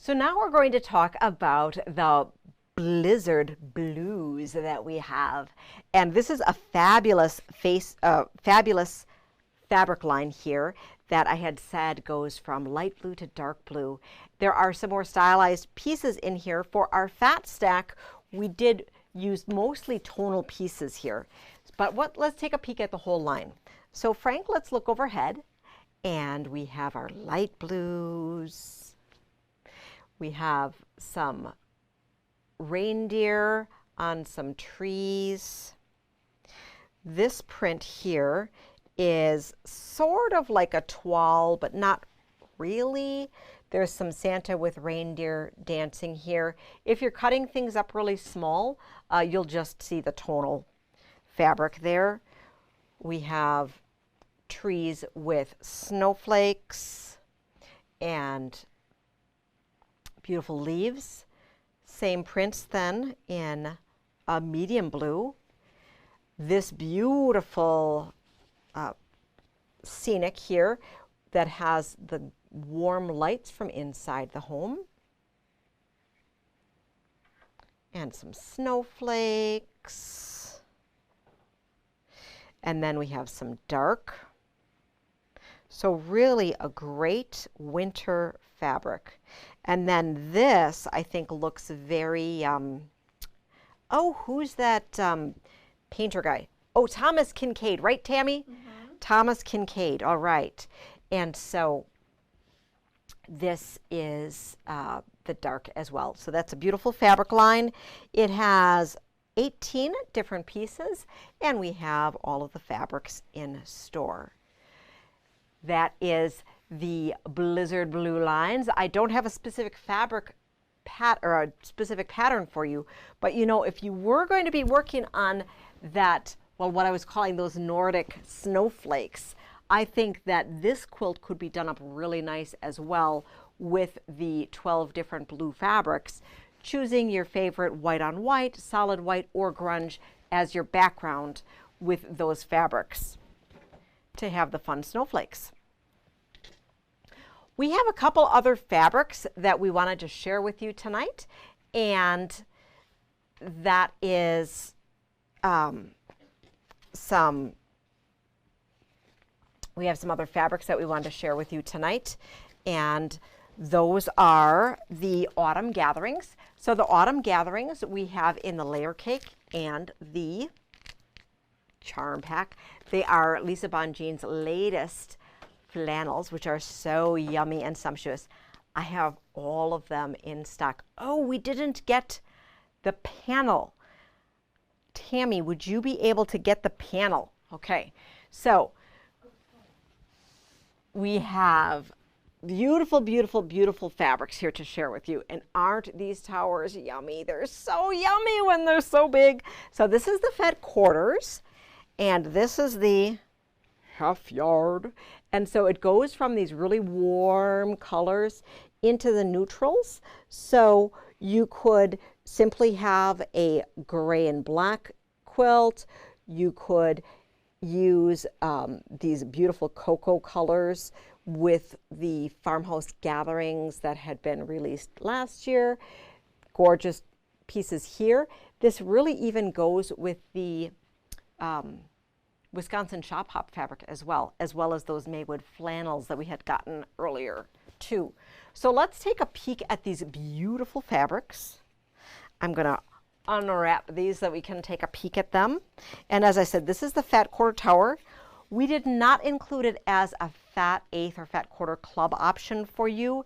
So now we're going to talk about the blizzard blues that we have. And this is a fabulous fabulous fabric line here that I had said goes from light blue to dark blue. There are some more stylized pieces in here. For our fat stack, we did use mostly tonal pieces here. But let's take a peek at the whole line. So Frank, let's look overhead. And we have our light blues. We have some reindeer on some trees. This print here is sort of like a toile, but not really. There's some Santa with reindeer dancing here. If you're cutting things up really small, you'll just see the tonal fabric there. We have trees with snowflakes and beautiful leaves. Same prints then in a medium blue. This beautiful scenic here that has the warm lights from inside the home. And some snowflakes. And then we have some dark. So really a great winter fabric. And then this, I think, looks very, oh, who's that painter guy? Oh, Thomas Kincaid, right, Tammy? Mm-hmm. Thomas Kincaid, all right. And so this is the dark as well. So that's a beautiful fabric line. It has 18 different pieces, and we have all of the fabrics in store. That is the blizzard blue lines. I don't have a specific fabric or a specific pattern for you, but you know, if you were going to be working on that, well, what I was calling those Nordic snowflakes, I think that this quilt could be done up really nice as well with the 12 different blue fabrics, choosing your favorite white on white, solid white, or grunge as your background with those fabrics to have the fun snowflakes. We have a couple other fabrics that we wanted to share with you tonight, and that is we have some other fabrics that we wanted to share with you tonight, and those are the autumn gatherings. So the autumn gatherings we have in the layer cake and the charm pack. They are Lisa Bonjean's latest flannels, which are so yummy and sumptuous. I have all of them in stock. Oh, we didn't get the panel. Tammy, would you be able to get the panel? Okay, so we have beautiful, beautiful, beautiful fabrics here to share with you. And aren't these towers yummy? They're so yummy when they're so big. So this is the Fed quarters, and this is the half yard. And so it goes from these really warm colors into the neutrals. So you could simply have a gray and black quilt. You could use these beautiful cocoa colors with the farmhouse gatherings that had been released last year. Gorgeous pieces here. This really even goes with the Wisconsin shop hop fabric as well as those Maywood flannels that we had gotten earlier too. So let's take a peek at these beautiful fabrics. I'm gonna unwrap these so that we can take a peek at them. And as I said, this is the Fat Quarter Tower. We did not include it as a Fat Eighth or Fat Quarter Club option for you,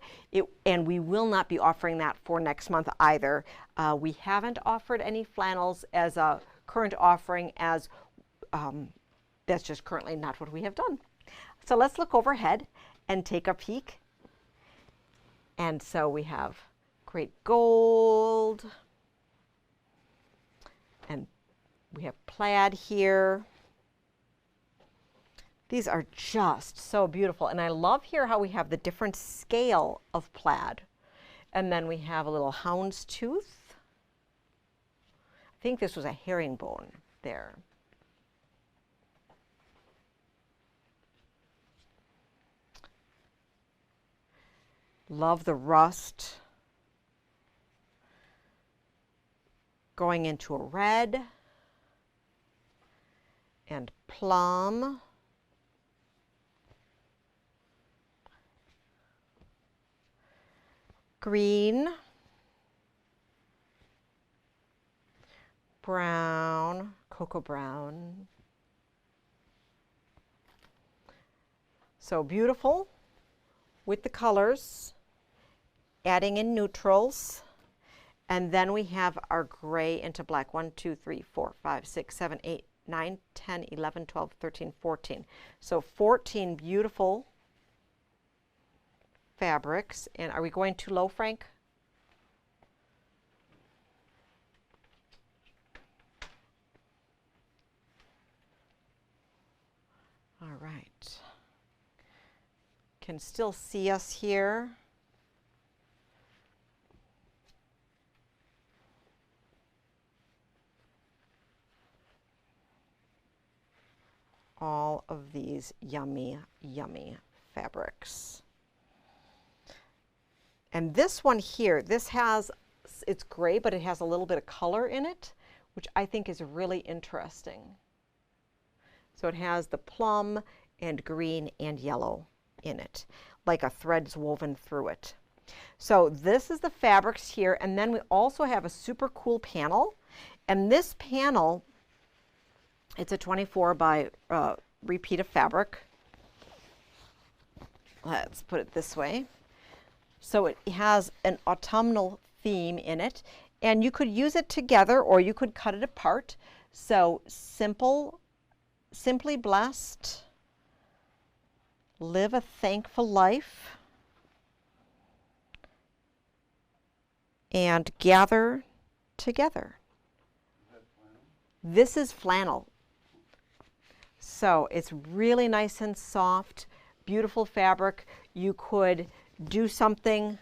and we will not be offering that for next month either. We haven't offered any flannels as a current offering, as that's just currently not what we have done. So let's look overhead and take a peek. And so we have great gold, and we have plaid here. These are just so beautiful, and I love here how we have the different scale of plaid. And then we have a little houndstooth. I think this was a herringbone there. Love the rust. going into a red and plum. Green, brown, cocoa brown. So beautiful with the colors, adding in neutrals. And then we have our gray into black. 1, 2, 3, 4, 5, 6, 7, 8, 9, 10, 11, 12, 13, 14. So 14 beautiful fabrics. And are we going too low, Frank? All right. Can still see us here. All of these yummy, yummy fabrics. And this one here, it's gray, but it has a little bit of color in it, which I think is really interesting. So it has the plum and green and yellow in it, like a thread's woven through it. So this is the fabrics here, and then we also have a super cool panel. And this panel, it's a 24 by repeat of fabric. Let's put it this way. So it has an autumnal theme in it, and you could use it together or you could cut it apart. So simply blessed, live a thankful life, and gather together. This is flannel. So it's really nice and soft, beautiful fabric. You could do something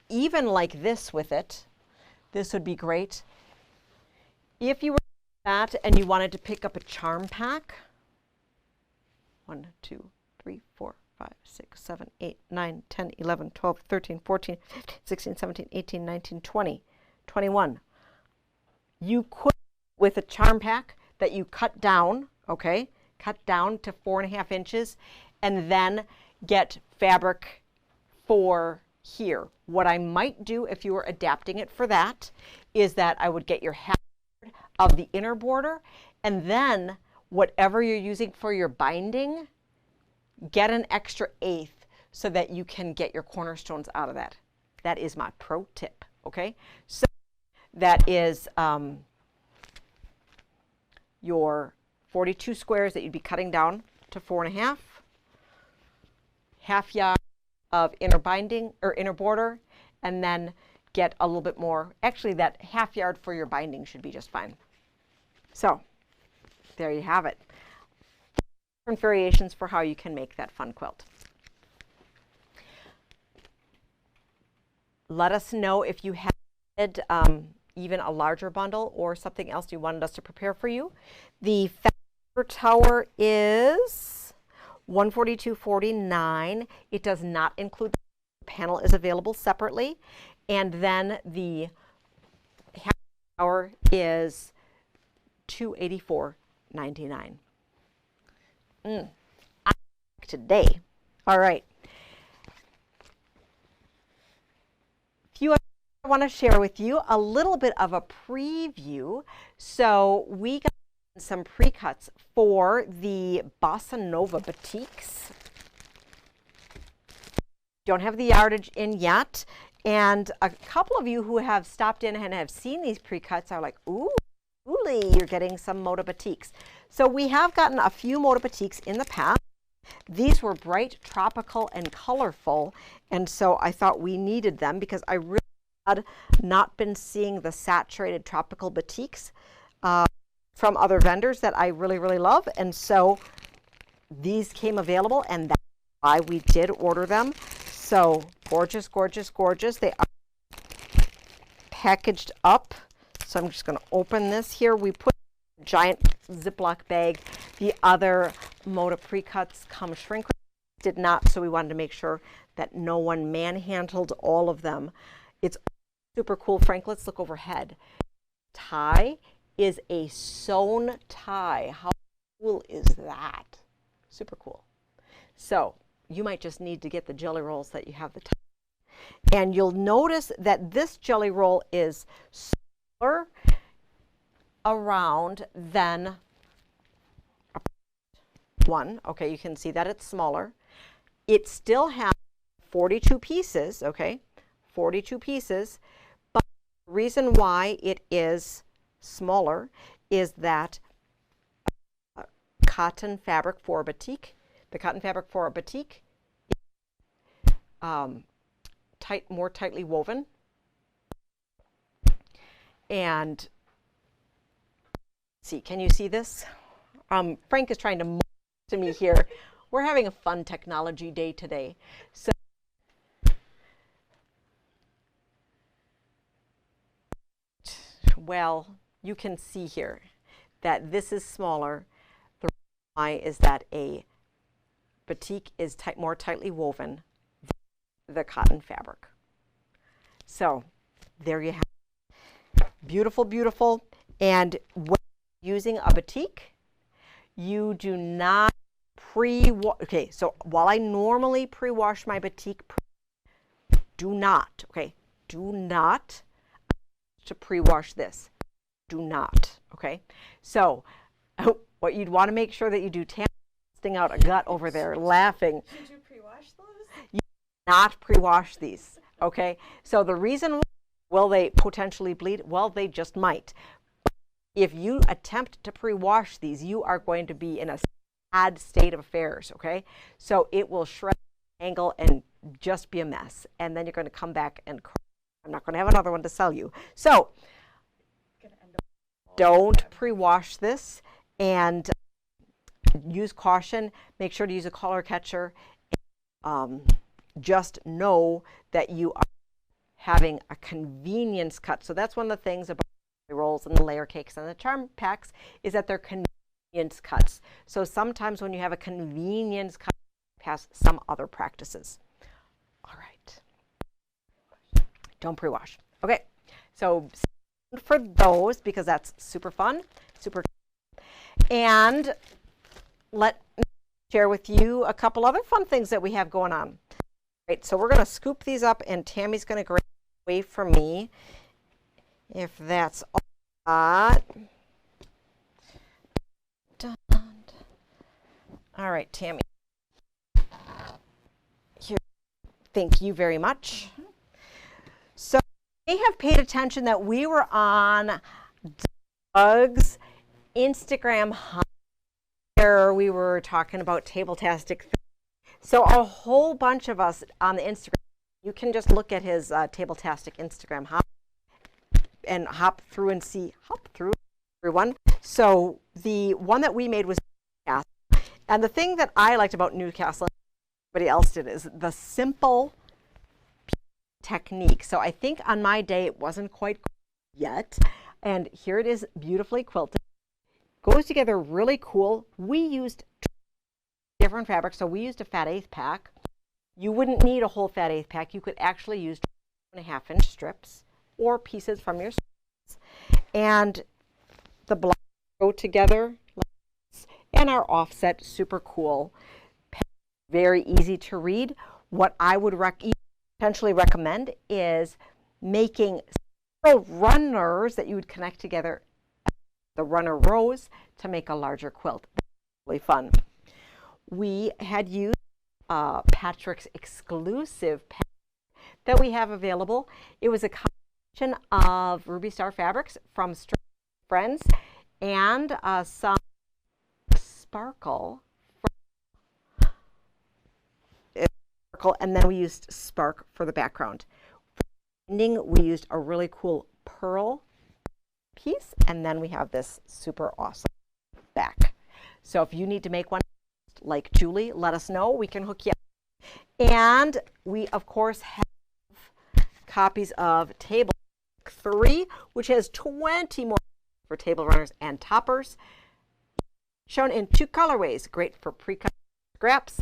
even like this with it. This would be great. If you were that and you wanted to pick up a charm pack, 1, 2, 3, 4, 5, 6, 7, 8, 9, 10, 11, 12, 13, 14, 15, 16, 17, 18, 19, 20, 21. You could, with a charm pack that you cut down, okay, cut down to 4.5 inches, and then get fabric for here. What I might do if you were adapting it for that is that I would get your half of the inner border, and then whatever you're using for your binding, get an extra 1/8 so that you can get your cornerstones out of that. That is my pro tip, okay? So that is your 42 squares that you'd be cutting down to 4.5, half yard of inner binding or inner border, and then get a little bit more. Actually, that half yard for your binding should be just fine. So there you have it. Different variations for how you can make that fun quilt. Let us know if you had even a larger bundle or something else you wanted us to prepare for you. The fabric tower is $142.49. It does not include the panel, is available separately, and then the half tower is $284.99. Today. All right. Few I want to share with you a little bit of a preview. So we got some pre-cuts for the Bossa Nova batiks. Don't have the yardage in yet, and a couple of you who have stopped in and have seen these pre-cuts are like, ooh, you're getting some Moda batiks. So we have gotten a few Moda batiks in the past. These were bright, tropical, and colorful, and so I thought we needed them because I really had not been seeing the saturated tropical batiks from other vendors that I really, really love, and so these came available, and that's why we did order them. So gorgeous, gorgeous, gorgeous. They are packaged up. So I'm just going to open this here. We put a giant Ziploc bag. The other Moda pre-cuts come shrink wrap. Did not, so we wanted to make sure that no one manhandled all of them. It's super cool. Frank, let's look overhead. tie is a sewn tie. How cool is that? Super cool. So you might just need to get the jelly rolls that you have the tie. And you'll notice that this jelly roll is smaller around than one. Okay, you can see that it's smaller. It still has 42 pieces, okay, 42 pieces, but the reason why it is smaller is that cotton fabric for batik, the cotton fabric for a batik is more tightly woven. And see, can you see this? Frank is trying to to me here. We're having a fun technology day today. So well, you can see here that this is smaller. The reason why is that a batik is more tightly woven than the cotton fabric. So there you have it. Beautiful, beautiful. And when using a batik, you do not pre-wash. Okay, so while I normally pre-wash my batik, do not, okay, do not to pre-wash this. Do not, okay? So what you'd want to make sure that you do, testing out a gut over there, laughing. Should you pre-wash those? You do not pre-wash these, okay? So the reason why, will they potentially bleed? Well, they just might. If you attempt to pre-wash these, you are going to be in a sad state of affairs, okay? So it will shred, angle, and just be a mess. And then you're going to come back and cry. I'm not going to have another one to sell you. So don't pre-wash this, and use caution. Make sure to use a color catcher. Just know that you are having a convenience cut. So that's one of the things about the rolls and the layer cakes and the charm packs, is that they're convenience cuts. So sometimes when you have a convenience cut, pass some other practices. All right. Don't pre-wash. Okay, so for those, because that's super fun, super. And let me share with you a couple other fun things that we have going on. Right, so we're going to scoop these up, and Tammy's going to grab away from me, if that's all. All right, Tammy. Here. Thank you very much. So you may have paid attention that we were on Doug's Instagram where we were talking about Table-tastic. So a whole bunch of us on the Instagram, you can just look at his Table-tastic Instagram and hop through everyone. So the one that we made was Newcastle. And the thing that I liked about Newcastle, everybody else did, is the simple technique. So I think on my day it wasn't quite yet. And here it is, beautifully quilted. Goes together really cool. We used different fabrics, so we used a fat eighth pack. You wouldn't need a whole fat eighth pack. You could actually use 2.5-inch strips or pieces from your strips. And the blocks go together like this, and our offset, super cool. Very easy to read. What I would potentially recommend is making several runners that you would connect together, the runner rows, to make a larger quilt. Really fun. We had used Patrick's exclusive pack that we have available. It was a combination of Ruby Star fabrics from Friends and some sparkle. And then we used Spark for the background. For ending, we used a really cool pearl piece, and then we have this super awesome back. So if you need to make one like Julie, let us know. We can hook you up. And we, of course, have copies of Table 3, which has 20 more for table runners and toppers, shown in 2 colorways. Great for pre-cut scraps.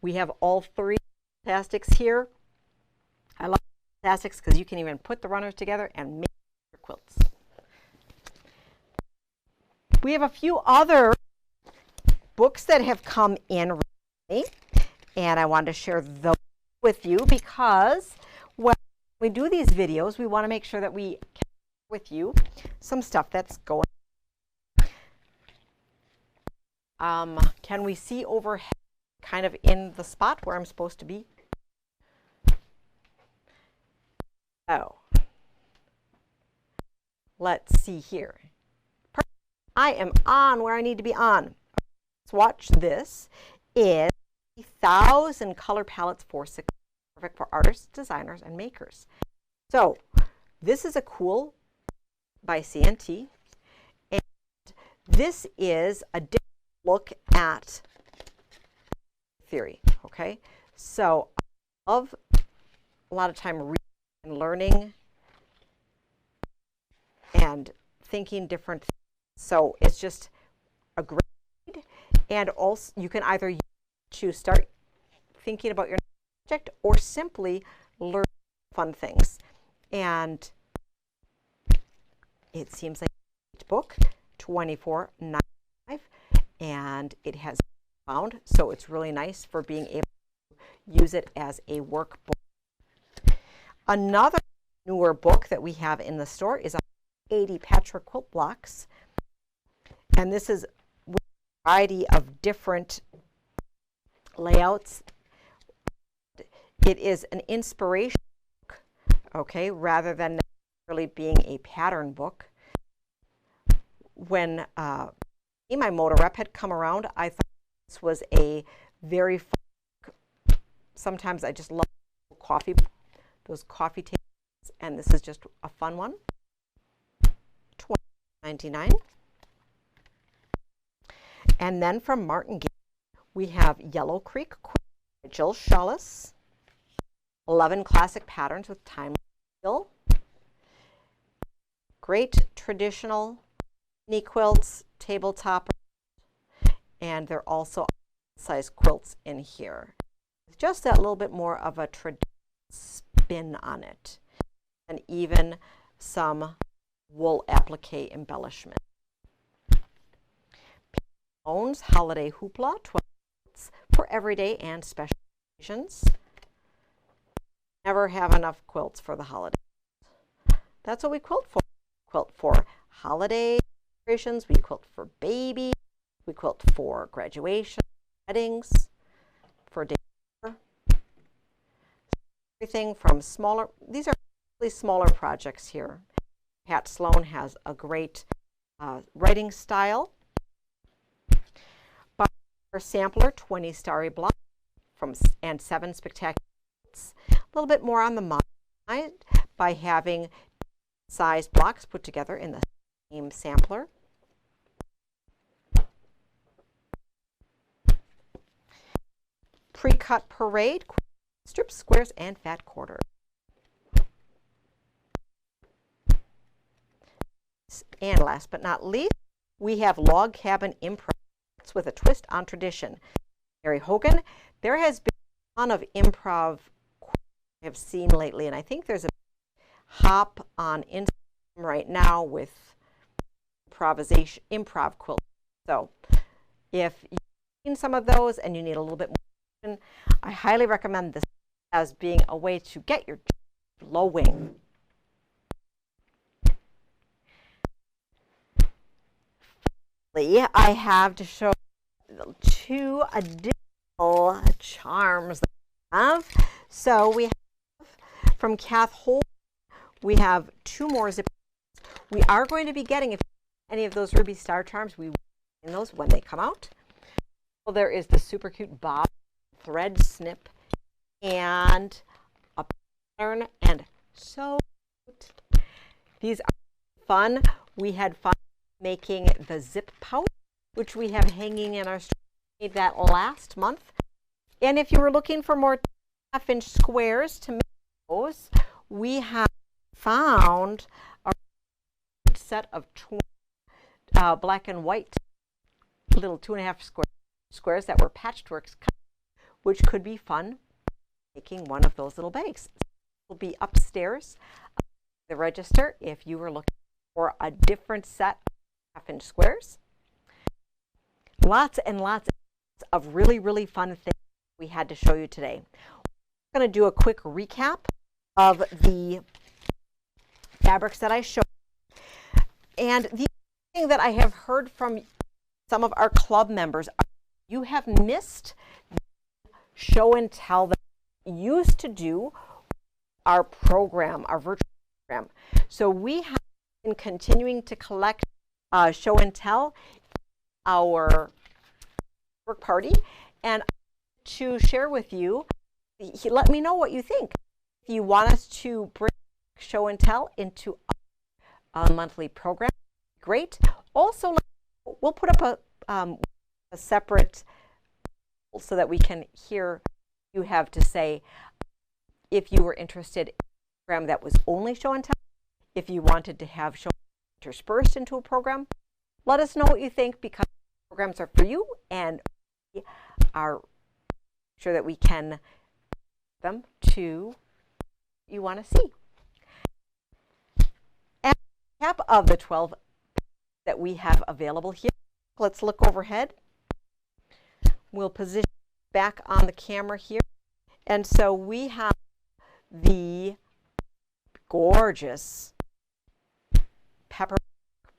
We have all 3 plastics here. I love plastics because you can even put the runners together and make your quilts. We have a few other books that have come in recently, and I wanted to share those with you because when we do these videos, we want to make sure that we can share with you some stuff that's going on. Can we see overhead, kind of in the spot where I'm supposed to be? Oh, let's see here. I am on where I need to be on. Let's watch this. Is 1,000 color palettes for success, perfect for artists, designers, and makers. So this is a cool by CNT, and this is a different look at theory. Okay, so I love a lot of time reading and learning and thinking different things. So it's just a great read, and also you can either to start thinking about your project or simply learn fun things. And it seems like a book, $24.95, and it has bound, so it's really nice for being able to use it as a workbook. Another newer book that we have in the store is 80 patchwork quilt blocks, and this is with a variety of different layouts. It is an inspiration book, okay, rather than necessarily being a pattern book. When my Moda rep had come around, I thought this was a very fun book. Sometimes I just love those coffee tables, and this is just a fun one. $20.99. And then from Martingale, we have Yellow Creek by Jill Shawless, 11 classic patterns with time fill. Great traditional mini quilts, tabletop, and they're also size quilts in here. Just that little bit more of a traditional spin on it, and even some wool applique embellishment. Owns Holiday Hoopla, 12 quilts for everyday and special occasions. Never have enough quilts for the holidays. That's what we quilt for. We quilt for holiday celebrations, we quilt for babies, we quilt for graduation, weddings, for day. Everything from smaller, these are really smaller projects here. Pat Sloan has a great writing style. Our sampler, 20 starry blocks and 7 spectacular quilts. A little bit more on the modern side by having sized blocks put together in the same sampler. Pre-cut parade, strips, squares, and fat quarters. And last but not least, we have Log Cabin Improv with a twist on tradition. Mary Hogan, there has been a ton of improv I have seen lately, and I think there's a hop on Instagram right now with improv quilts. So if you've seen some of those and you need a little bit more, I highly recommend this as being a way to get your flowing. I have to show 2 additional charms that we have. So we have from Kath Holt, we have 2 more zippers. We are going to be getting, if any of those Ruby Star charms, we will in those when they come out. Well, there is the super cute bob thread snip and a pattern, and so cute. These are fun. We had fun making the zip pouch, which we have hanging in our store. We made that last month. And if you were looking for more 1/2-inch squares to make those, we have found a set of 20 black and white little 2.5 squares that were patchwork, which could be fun making one of those little bags. It will be upstairs the register if you were looking for a different set of 1/2-inch squares. lots and lots of really, really fun things we had to show you today. We're going to do a quick recap of the fabrics that I showed. And the thing that I have heard from some of our club members, you have missed the show and tell that we used to do our program, our virtual program. So we have been continuing to collect show and tell our work party, and to share with you, let me know what you think. If you want us to bring show and tell into a monthly program, great. Also, we'll put up a separate so that we can hear what you have to say. If you were interested in a program that was only show and tell, if you wanted to have show and tell interspersed into a program, let us know what you think, because programs are for you, and we are sure that we can them to what you want to see. At the cap of the 12 that we have available here, let's look overhead. We'll position back on the camera here. And so we have the gorgeous Pepper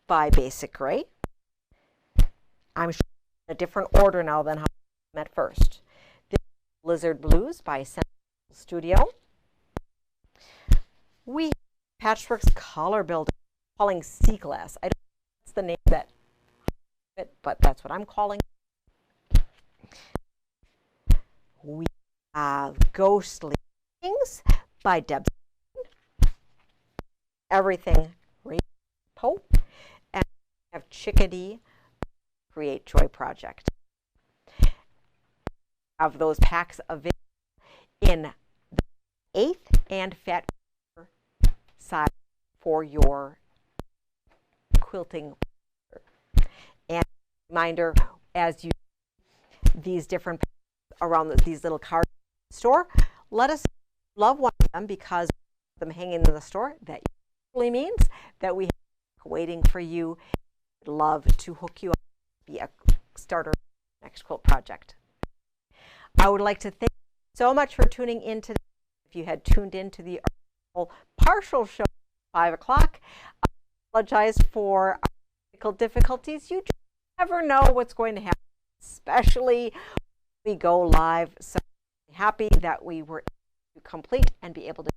by Basic Gray. I'm showing in a different order now than how I met first. This is Blizzard Blues by Central Studio. We have Patchwork's Color Builder, calling Sea Glass. I don't know if that's the name that it, but that's what I'm calling it. We have Ghostly Things by Deb. Everything Poe. And we have Chickadee Create Joy Project. Have those packs available in the 8th and fat size for your quilting. And reminder, as you these different packs around these little cards in the store, let us love one of them, because them hanging in the store, that usually means that we have waiting for you. I'd love to hook you up, be a starter next quilt project. I would like to thank you so much for tuning in today. If you had tuned in to the partial show at 5 o'clock, I apologize for our technical difficulties. You just never know what's going to happen, especially when we go live. So I'm happy that we were able to complete and be able to.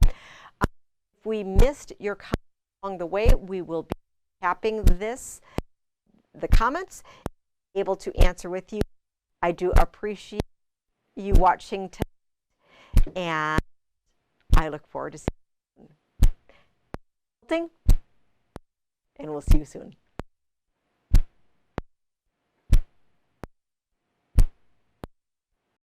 If we missed your comment along the way, we will be capping the comments, able to answer with you. I do appreciate you watching tonight, and I look forward to seeing you soon. And we'll see you soon.